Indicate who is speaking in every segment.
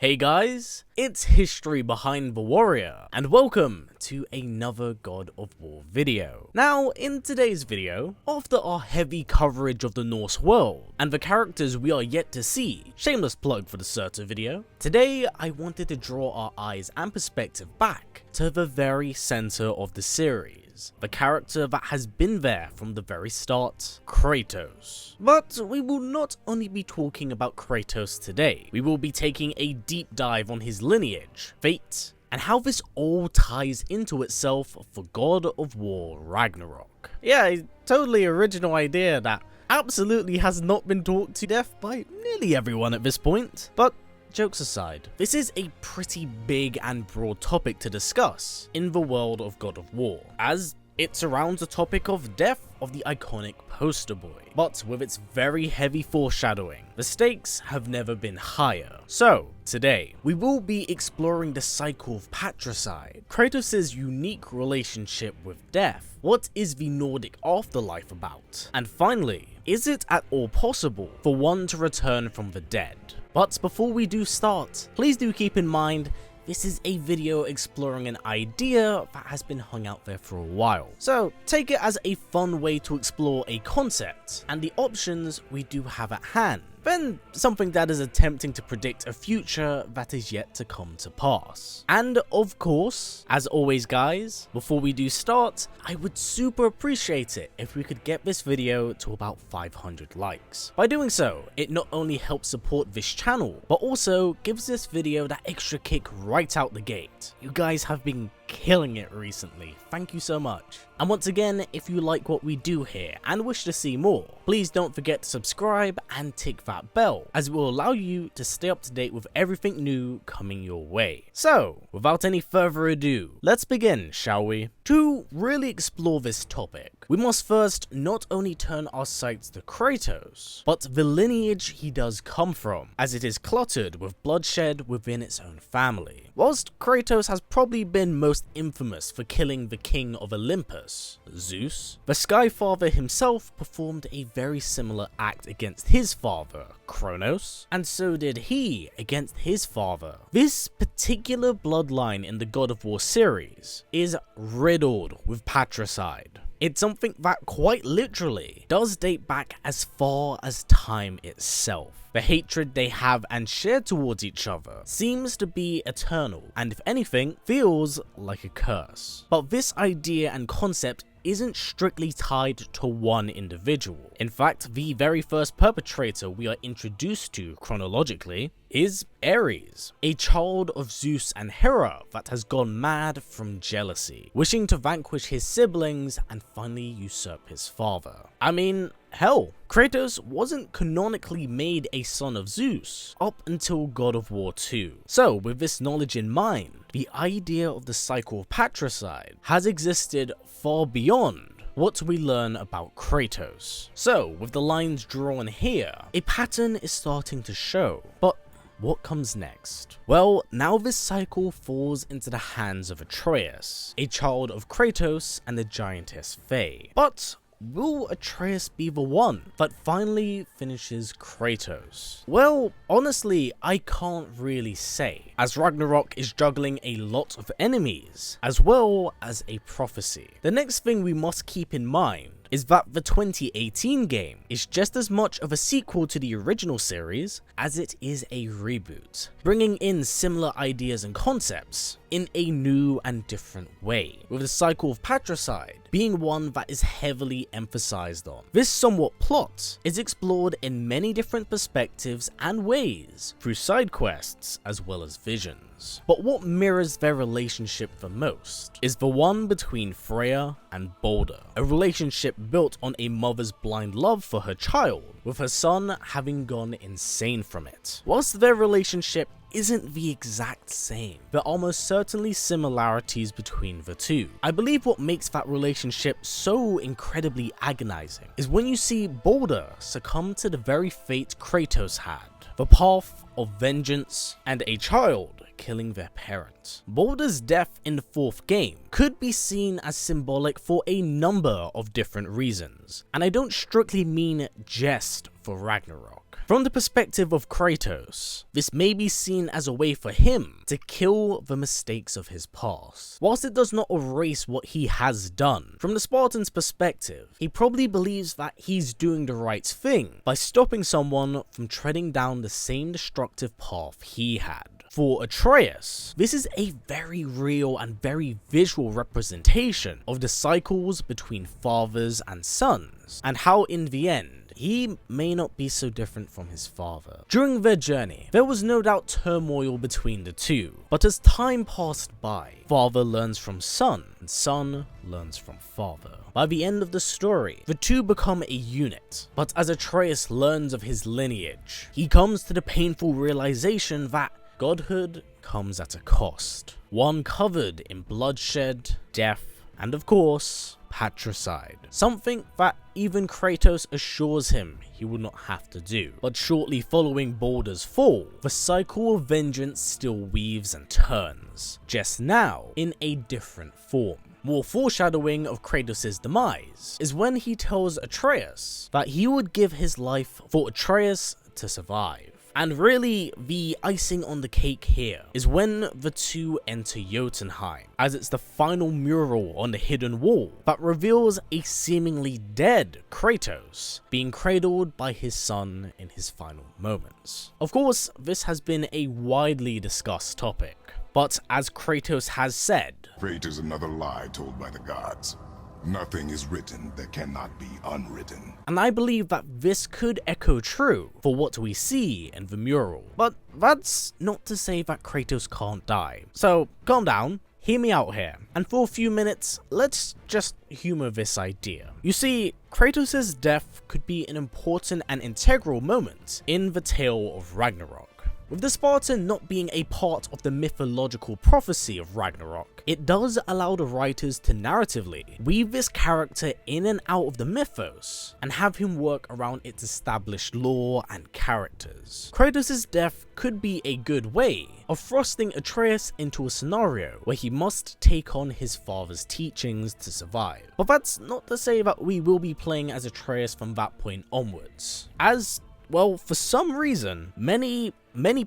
Speaker 1: Hey guys, it's History Behind the Warrior, and welcome to another God of War video. Now, in today's video, after our heavy coverage of the Norse world, and the characters we are yet to see, shameless plug for the Surtur video, today I wanted to draw our eyes and perspective back to the very center of the series, the character that has been there from the very start, Kratos. But we will not only be talking about Kratos today, we will be taking a deep dive on his lineage, fate, and how this all ties into itself for God of War Ragnarok. Yeah, a totally original idea that absolutely has not been talked to death by nearly everyone at this point, but jokes aside, this is a pretty big and broad topic to discuss in the world of God of War, as it surrounds the topic of death of the iconic poster boy, but with its very heavy foreshadowing, the stakes have never been higher. So, today, we will be exploring the cycle of patricide, Kratos' unique relationship with death, what is the Nordic afterlife about, and finally, is it at all possible for one to return from the dead? But before we do start, please do keep in mind this is a video exploring an idea that has been hung out there for a while. So take it as a fun way to explore a concept and the options we do have at hand, than something that is attempting to predict a future that is yet to come to pass. And of course, as always guys, before we do start, I would super appreciate it if we could get this video to about 500 likes. By doing so, it not only helps support this channel, but also gives this video that extra kick right out the gate. You guys have been killing it recently, thank you so much. And once again, if you like what we do here and wish to see more, please don't forget to subscribe and tick that bell, as it will allow you to stay up to date with everything new coming your way. So, without any further ado, let's begin, shall we? To really explore this topic, we must first not only turn our sights to Kratos, but the lineage he does come from, as it is cluttered with bloodshed within its own family. Whilst Kratos has probably been most infamous for killing the king of Olympus, Zeus, the Sky Father himself performed a very similar act against his father, Kronos, and so did he against his father. This particular bloodline in the God of War series is riddled with patricide. It's something that quite literally does date back as far as time itself. The hatred they have and share towards each other seems to be eternal, and if anything, feels like a curse. But this idea and concept isn't strictly tied to one individual. In fact, the very first perpetrator we are introduced to chronologically is Ares, a child of Zeus and Hera that has gone mad from jealousy, wishing to vanquish his siblings and finally usurp his father. I mean, hell, Kratos wasn't canonically made a son of Zeus up until God of War 2. So, with this knowledge in mind, the idea of the cycle of patricide has existed far beyond what we learn about Kratos. So, with the lines drawn here, a pattern is starting to show, but what comes next? Well, now this cycle falls into the hands of Atreus, a child of Kratos and the giantess Faye. But will Atreus be the one that finally finishes Kratos? Well, honestly, I can't really say, as Ragnarok is juggling a lot of enemies, as well as a prophecy. The next thing we must keep in mind is that the 2018 game is just as much of a sequel to the original series as it is a reboot, bringing in similar ideas and concepts in a new and different way, with the cycle of patricide being one that is heavily emphasized on. This somewhat plot is explored in many different perspectives and ways through side quests as well as visions. But what mirrors their relationship the most is the one between Freya and Balder, a relationship built on a mother's blind love for her child, with her son having gone insane from it. Whilst their relationship isn't the exact same, there are most certainly similarities between the two. I believe what makes that relationship so incredibly agonizing is when you see Balder succumb to the very fate Kratos had, the path of vengeance and a child killing their parent. Balder's death in the fourth game could be seen as symbolic for a number of different reasons, and I don't strictly mean just for Ragnarok. From the perspective of Kratos, this may be seen as a way for him to kill the mistakes of his past. Whilst it does not erase what he has done, from the Spartan's perspective, he probably believes that he's doing the right thing by stopping someone from treading down the same destructive path he had. For Atreus, this is a very real and very visual representation of the cycles between fathers and sons, and how in the end, he may not be so different from his father. During their journey, there was no doubt turmoil between the two, but as time passed by, father learns from son, and son learns from father. By the end of the story, the two become a unit, but as Atreus learns of his lineage, he comes to the painful realization that godhood comes at a cost. One covered in bloodshed, death, and of course, patricide. Something that even Kratos assures him he would not have to do. But shortly following Baldur's fall, the cycle of vengeance still weaves and turns, just now in a different form. More foreshadowing of Kratos' demise is when he tells Atreus that he would give his life for Atreus to survive. And really, the icing on the cake here is when the two enter Jotunheim, as it's the final mural on the hidden wall that reveals a seemingly dead Kratos being cradled by his son in his final moments. Of course, this has been a widely discussed topic, but as Kratos has said,
Speaker 2: "Fate is another lie told by the gods. Nothing is written that cannot be unwritten."
Speaker 1: And I believe that this could echo true for what we see in the mural. But that's not to say that Kratos can't die. So calm down, hear me out here, and for a few minutes, let's just humor this idea. You see, Kratos' death could be an important and integral moment in the tale of Ragnarok. With the Spartan not being a part of the mythological prophecy of Ragnarok, it does allow the writers to narratively weave this character in and out of the mythos, and have him work around its established lore and characters. Kratos' death could be a good way of thrusting Atreus into a scenario where he must take on his father's teachings to survive. But that's not to say that we will be playing as Atreus from that point onwards, as well, for some reason, many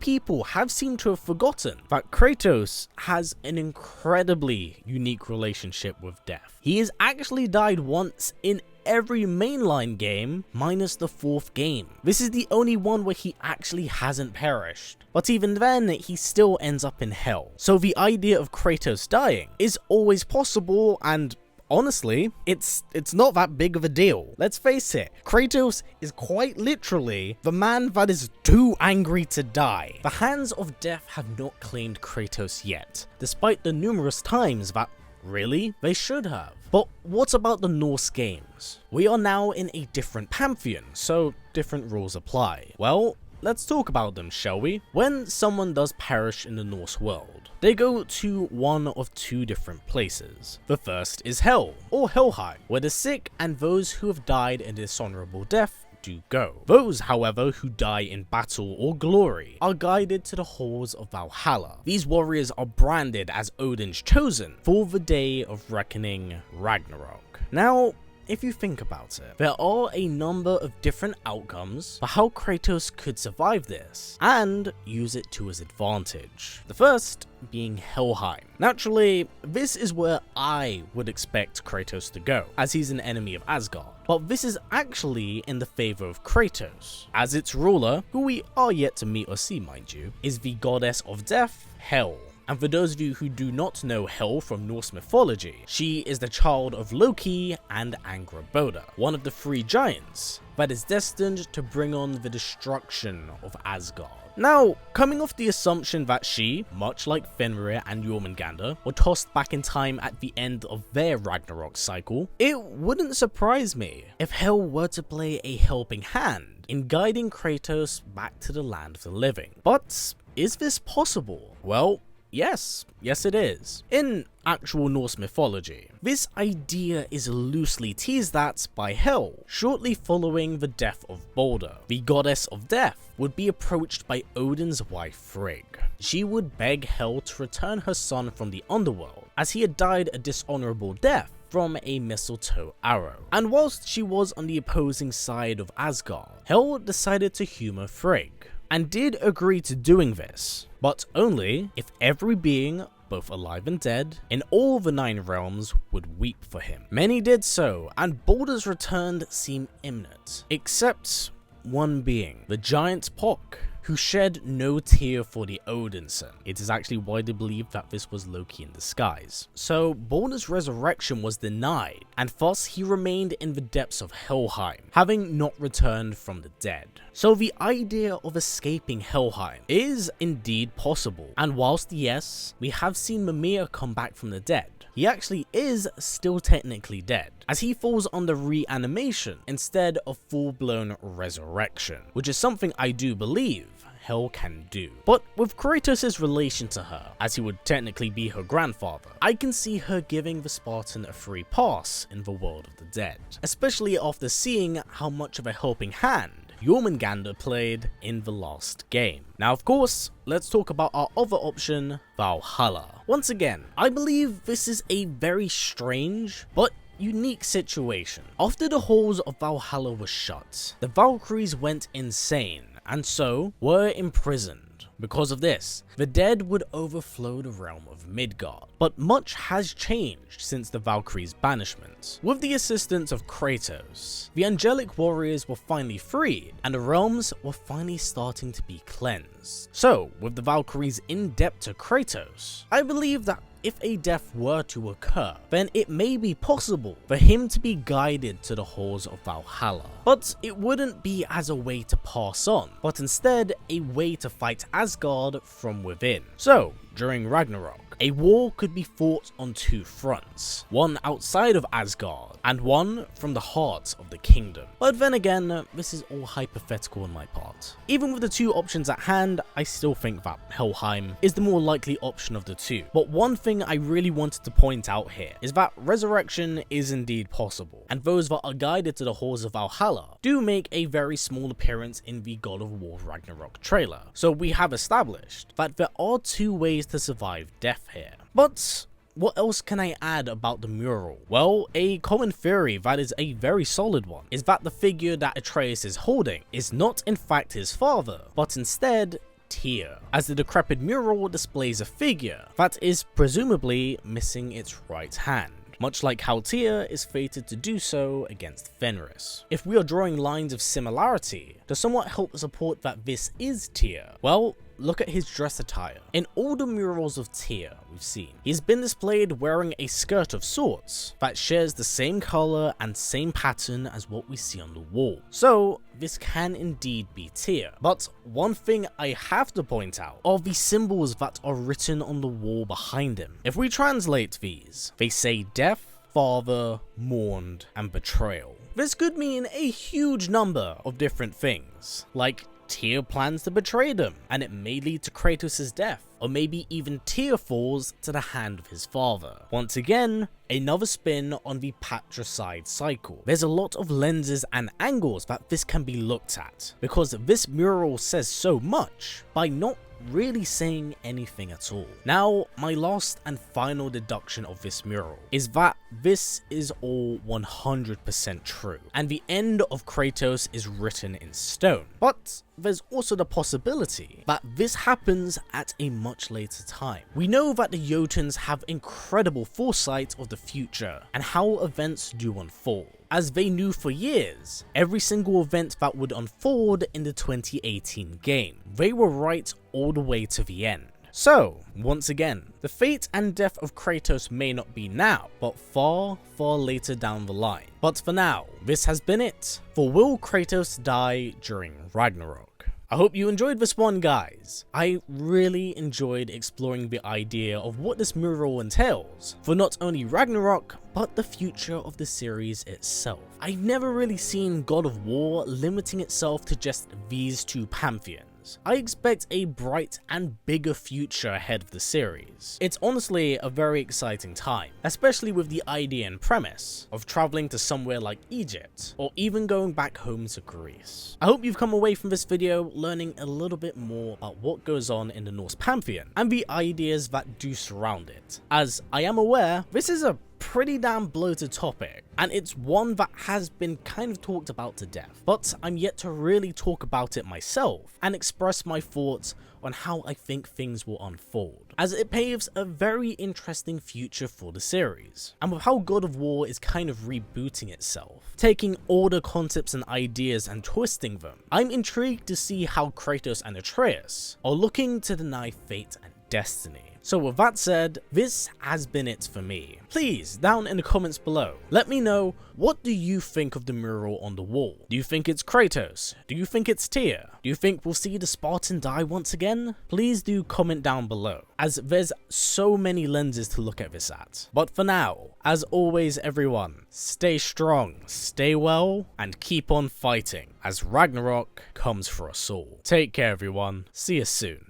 Speaker 1: people have seemed to have forgotten that Kratos has an incredibly unique relationship with death. He has actually died once in every mainline game, minus the 4th game. This is the only one where he actually hasn't perished. But even then, he still ends up in hell. So the idea of Kratos dying is always possible, and honestly, it's not that big of a deal. Let's face it, Kratos is quite literally the man that is too angry to die. The hands of death have not claimed Kratos yet, despite the numerous times that really they should have. But what about the Norse games? We are now in a different pantheon, so different rules apply. Well, let's talk about them, shall we? When someone does perish in the Norse world, they go to one of two different places. The first is Hell, or Helheim, where the sick and those who have died a dishonorable death do go. Those, however, who die in battle or glory are guided to the halls of Valhalla. These warriors are branded as Odin's chosen for the day of reckoning, Ragnarok. Now, if you think about it, there are a number of different outcomes for how Kratos could survive this and use it to his advantage. The first being Helheim. Naturally, this is where I would expect Kratos to go, as he's an enemy of Asgard. But this is actually in the favor of Kratos, as its ruler, who we are yet to meet or see mind you, is the goddess of death, Hel. And for those of you who do not know Hel from Norse mythology, she is the child of Loki and Angrboda, one of the 3 giants that is destined to bring on the destruction of Asgard. Now, coming off the assumption that she, much like Fenrir and Jormungandr, were tossed back in time at the end of their Ragnarok cycle, it wouldn't surprise me if Hel were to play a helping hand in guiding Kratos back to the land of the living. But is this possible? Well, yes it is. In actual Norse mythology, this idea is loosely teased at by Hel. Shortly following the death of Baldur, the goddess of death would be approached by Odin's wife Frigg. She would beg Hel to return her son from the underworld, as he had died a dishonorable death from a mistletoe arrow. And whilst she was on the opposing side of Asgard, Hel decided to humor Frigg, and did agree to doing this, but only if every being, both alive and dead, in all the 9 realms would weep for him. Many did so, and Baldur's return seemed imminent, except one being, the giant Pock, who shed no tear for the Odin son. It is actually widely believed that this was Loki in disguise. So Baldur's resurrection was denied, and thus he remained in the depths of Helheim, having not returned from the dead. So the idea of escaping Helheim is indeed possible, and whilst yes, we have seen Mimir come back from the dead, he actually is still technically dead, as he falls under reanimation instead of full-blown resurrection, which is something I do believe Hel can do. But with Kratos' relation to her, as he would technically be her grandfather, I can see her giving the Spartan a free pass in the world of the dead, especially after seeing how much of a helping hand Jormungandr played in the last game. Now of course, let's talk about our other option, Valhalla. Once again, I believe this is a very strange but unique situation. After the halls of Valhalla were shut, the Valkyries went insane and so were imprisoned. Because of this, the dead would overflow the realm of Midgard. But much has changed since the Valkyries' banishment. With the assistance of Kratos, the angelic warriors were finally freed, and the realms were finally starting to be cleansed. So, with the Valkyries in debt to Kratos, I believe that if a death were to occur, then it may be possible for him to be guided to the halls of Valhalla. But it wouldn't be as a way to pass on, but instead a way to fight Asgard from within. So, during Ragnarok, a war could be fought on 2 fronts, one outside of Asgard, and one from the heart of the kingdom. But then again, this is all hypothetical on my part. Even with the 2 options at hand, I still think that Helheim is the more likely option of the 2. But one thing I really wanted to point out here is that resurrection is indeed possible, and those that are guided to the halls of Valhalla do make a very small appearance in the God of War Ragnarok trailer. So we have established that there are 2 ways to survive death here. But what else can I add about the mural? Well, a common theory that is a very solid one is that the figure that Atreus is holding is not in fact his father, but instead Tyr, as the decrepit mural displays a figure that is presumably missing its right hand, much like how Tyr is fated to do so against Fenris. If we are drawing lines of similarity to somewhat help support that this is Tyr, well, look at his dress attire. In all the murals of Tyr we've seen, he's been displayed wearing a skirt of sorts that shares the same color and same pattern as what we see on the wall. So this can indeed be Tyr. But one thing I have to point out are the symbols that are written on the wall behind him. If we translate these, they say death, father, mourned, and betrayal. This could mean a huge number of different things, like Tyr plans to betray them, and it may lead to Kratos' death, or maybe even Tyr falls to the hand of his father. Once again, another spin on the patricide cycle. There's a lot of lenses and angles that this can be looked at, because this mural says so much by not really saying anything at all. Now, my last and final deduction of this mural is that this is all 100% true, and the end of Kratos is written in stone. But there's also the possibility that this happens at a much later time. We know that the Jotuns have incredible foresight of the future and how events do unfold, as they knew for years every single event that would unfold in the 2018 game. They were right all the way to the end. So, once again, the fate and death of Kratos may not be now, but far, far later down the line. But for now, this has been it for Will Kratos Die During Ragnarok? I hope you enjoyed this one, guys. I really enjoyed exploring the idea of what this mural entails for not only Ragnarok, but the future of the series itself. I've never really seen God of War limiting itself to just these 2 pantheons. I expect a bright and bigger future ahead of the series. It's honestly a very exciting time, especially with the idea and premise of traveling to somewhere like Egypt, or even going back home to Greece. I hope you've come away from this video learning a little bit more about what goes on in the Norse pantheon and the ideas that do surround it, as I am aware this is a pretty damn bloated topic, and it's one that has been kind of talked about to death, but I'm yet to really talk about it myself and express my thoughts on how I think things will unfold, as it paves a very interesting future for the series. And with how God of War is kind of rebooting itself, taking older concepts and ideas and twisting them, I'm intrigued to see how Kratos and Atreus are looking to deny fate and destiny. So with that said, this has been it for me. Please, down in the comments below, let me know, what do you think of the mural on the wall? Do you think it's Kratos? Do you think it's Tyr? Do you think we'll see the Spartan die once again? Please do comment down below, as there's so many lenses to look at this at. But for now, as always everyone, stay strong, stay well, and keep on fighting, as Ragnarok comes for us all. Take care everyone, see you soon.